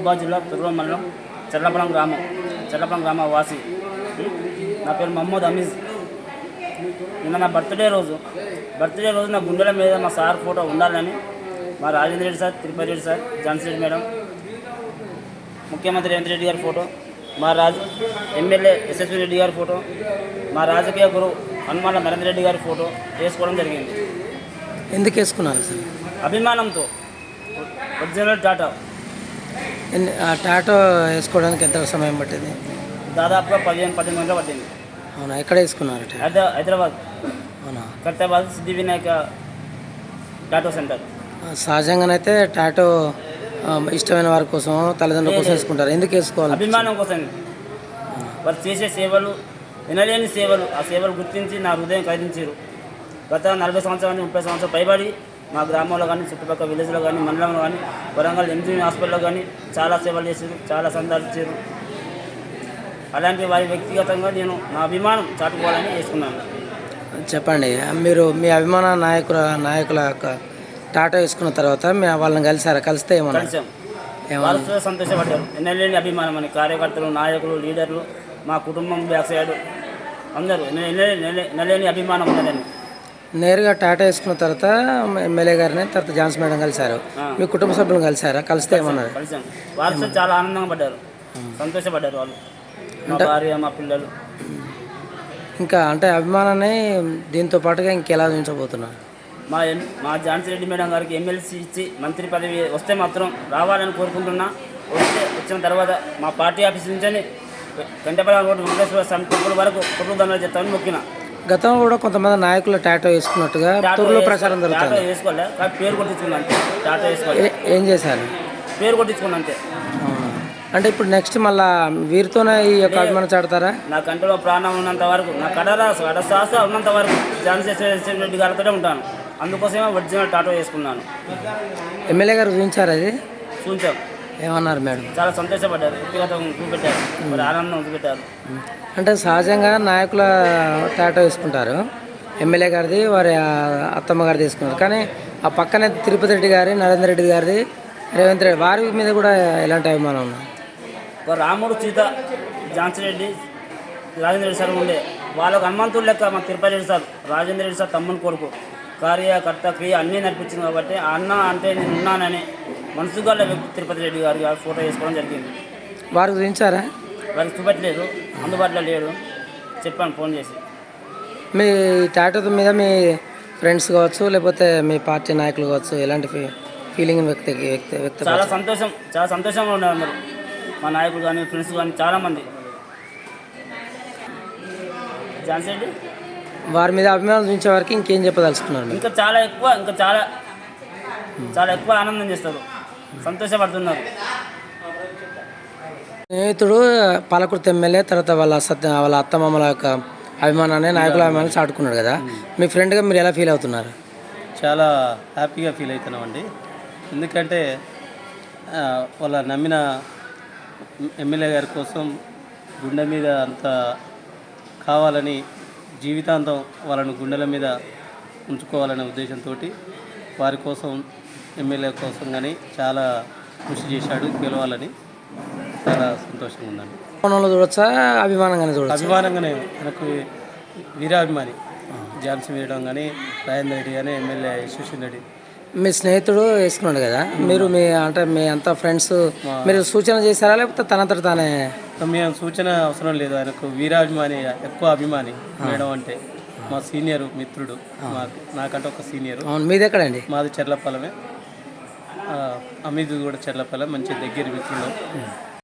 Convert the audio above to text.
మహబూబాబాద్ జిల్లా తుర్ర మండలం చర్లపల్లం గ్రామ వాసి. నా పేరు మహమ్మద్ అమీజ్. నిన్న నా బర్త్డే రోజు నా గుండెల మీద మా సార్ ఫోటో ఉండాలని మా Rajendra Reddy sir, Tirupati Reddy sir, Jhansi Reddy madam, ముఖ్యమంత్రి రేవంత్ రెడ్డి గారి ఫోటో, మా ఎమ్మెల్యే ఎస్ఎస్వి రెడ్డి గారి ఫోటో, మా రాజకీయ గురువు హనుమాల నరేంద్ర రెడ్డి గారి ఫోటో వేసుకోవడం జరిగింది. ఎందుకు వేసుకున్నారు సార్? అభిమానంతో. ఒరిజినల్ టాటా. ఆ టాటో వేసుకోవడానికి ఎంత సమయం పట్టింది? దాదాపుగా 15 గంటలు పట్టింది. అవునా? ఎక్కడ వేసుకున్నారు? హైదరాబాద్. అవునా? ఖైరతాబాద్ సిద్ధి వినాయక టాటో సెంటర్. సహజంగానైతే టాటో ఇష్టమైన వారి కోసం, తల్లిదండ్రుల కోసం వేసుకుంటారు. ఎందుకు వేసుకోవాలి? అభిమానం కోసం. వారు చేసే సేవలు, వినలేని సేవలు, ఆ సేవలు గుర్తించి నా హృదయం కదిలించారు. గత 40 సంవత్సరాల నుంచి 30 సంవత్సరాలు పైబడి మా గ్రామంలో కానీ, చుట్టుపక్కల విలేజ్లో కానీ, మండలంలో కానీ, వరంగల్ ఎంజీ హాస్పిటల్లో కానీ చాలా సేవలు చేశారు, చాలా సందాలు ఇచ్చారు. అలాంటి వారి వ్యక్తిగతంగా నేను నా అభిమానం చాటుకోవాలని వేసుకున్నాను. చెప్పండి, మీరు మీ అభిమాన నాయకుల యొక్క టాటో వేసుకున్న తర్వాత వాళ్ళని కలిసారా? కలిస్తే ఏమన్నా? కలిసాం. వాళ్ళు సంతోషపడ్డారు. ఎన్నెలేని అభిమానం అని కార్యకర్తలు, నాయకులు, లీడర్లు, మా కుటుంబం బ్యాక్ సైడ్ అందరూ ఎన్నెలేని అభిమానం ఉన్నదని. నేరుగా టాటా వేసుకున్న తర్వాత ఎమ్మెల్యే గారిని, తర్వాత ఝాన్సీ మేడం కలిశారు. మీ కుటుంబ సభ్యులను కలిసారా? కలిస్తే ఏమన్నారు? కలిసాం. వాళ్ళు చాలా ఆనందంగా పడ్డారు, సంతోషపడ్డారు. వాళ్ళు, మా భార్య, మా పిల్లలు. ఇంకా అంటే అభిమానాన్ని దీంతో పాటుగా ఇంకెలా ఉంచబోతున్నారు? మా ఝాన్సీ రెడ్డి మేడం గారికి ఎమ్మెల్సీ ఇచ్చి మంత్రి పదవి వస్తే మాత్రం రావాలని కోరుకుంటున్నా. వచ్చిన తర్వాత మా పార్టీ ఆఫీస్ నుంచి గంటపల్లి రోడ్డు వెంకటేశ్వర స్వామి టెంపుల్ వరకు కొట్టు దండలు చెప్తామని మొక్కిన. గతంలో కూడా కొంతమంది నాయకులు టాటో వేసుకున్నట్టుగా తుర్లో ప్రచారం జరుగుతుంది. టాటో వేసుకోలే, పేరు కొట్టించుకున్నా అంతే. టాటో వేసుకోలే, ఏం చేశారు? పేరు కొట్టించుకున్నా అంతే. అంటే ఇప్పుడు నెక్స్ట్ మళ్ళా వీరితోనే ఈ యొక్క అభిమానం చాడతారా? నా కంటిలో ప్రాణం ఉన్నంత వరకు, నా కడసాస ఉన్నంత వరకు ఝాన్సీ రెడ్డి గారితోనే ఉంటాను. అందుకోసమే ఒరిజినల్ టాటో వేసుకున్నాను. ఎమ్మెల్యే గారు చూపించారు? అది చూపించాం. ఏమన్నారు మేడం? చాలా సంతోషపడ్డారు, వ్యక్తిగతం చూపెట్టారు, మరి ఆనందం చూపెట్టారు. అంటే సహజంగా నాయకుల టాటో వేసుకుంటారు. ఎమ్మెల్యే గారిది, వారి అత్తమ్మ గారిది తీసుకున్నారు. కానీ ఆ పక్కనే తిరుపతి రెడ్డి గారి, నరేంద్ర రెడ్డి గారిది, రేవంత్ రెడ్డి, వారి మీద కూడా ఎలాంటి అభిమానం ఉంది? రాముడు, సీత, ఝాన్సీ రెడ్డి, రాజేంద్ర రెడ్డి సార్ ఉండే వాళ్ళకు హనుమంతుడు లెక్క. మా తిరుపతి రెడ్డి సార్, రాజేంద్ర రెడ్డి సార్ తమ్ముని కొడుకు, కార్యకర్త, క్రియ అన్నీ నడిపించింది. కాబట్టి అన్న అంటే నేను ఉన్నానని మనసుగా వ్యక్తి తిరుపతి రెడ్డి గారి ఫోటో వేసుకోవడం జరిగింది. వారికి చూపించారా? వారికి చూపెట్టలేదు, అందుబాటులో లేడు. చెప్పాను ఫోన్ చేసి. మీ టాటో మీద మీ ఫ్రెండ్స్ కావచ్చు, లేకపోతే మీ పార్టీ నాయకులు కావచ్చు, ఎలాంటి ఫీలింగ్ వ్యక్తి చాలా సంతోషంగా ఉన్నారు అందరూ. మా నాయకులు కానీ, ఫ్రెండ్స్ కానీ చాలామంది. ఝాన్సీ రెడ్డి వారి మీద అభిమానం చూపించే వారికి ఇంకేం చెప్పదలుచుకున్నారు? ఇంకా చాలా ఎక్కువ ఆనందం చేస్తారు, సంతోషపడుతున్నారు. స్నేహితుడు పాలకుర్తి ఎమ్మెల్యే, తర్వాత వాళ్ళ అత్తమామల యొక్క అభిమానాన్ని, నాయకుల అభిమానాన్ని చాటుకున్నాడు కదా. మీ ఫ్రెండ్గా మీరు ఎలా ఫీల్ అవుతున్నారు? చాలా హ్యాపీగా ఫీల్ అవుతున్నామండి. ఎందుకంటే వాళ్ళ నమ్మిన ఎమ్మెల్యే గారి కోసం గుండె మీద అంత కావాలని, జీవితాంతం వాళ్ళను గుండెల మీద ఉంచుకోవాలనే ఉద్దేశంతో వారి కోసం, ఎమ్మెల్యే కోసం కానీ చాలా కృషి చేశాడు. గెలవాలని చాలా సంతోషంగా ఉందండి. కోణంలో చూడొచ్చా, అభిమానంగానే చూడొచ్చు? అభిమానంగానే. మనకు వీరాభిమాని ఝాన్సీ మేడం కానీ, రాజేంద్ర రెడ్డి కానీ, ఎమ్మెల్యే యశ్వశ్వర్ రెడ్డి. మీ స్నేహితుడు వేసుకున్నాడు కదా, మీరు మీ అంతా ఫ్రెండ్స్ మీరు సూచన చేశారా, లేకపోతే తనంతట తానే? మేము సూచన అవసరం లేదు. ఆయనకు వీరాభిమాని, ఎక్కువ అభిమాని మేడం అంటే. మా సీనియర్ మిత్రుడు, నాకంటే ఒక సీనియర్. మీది ఎక్కడండి? మాది చర్లపల్లమే. అమీద్ కూడా చర్లపల్లె, మంచి దగ్గర మిత్రుడు.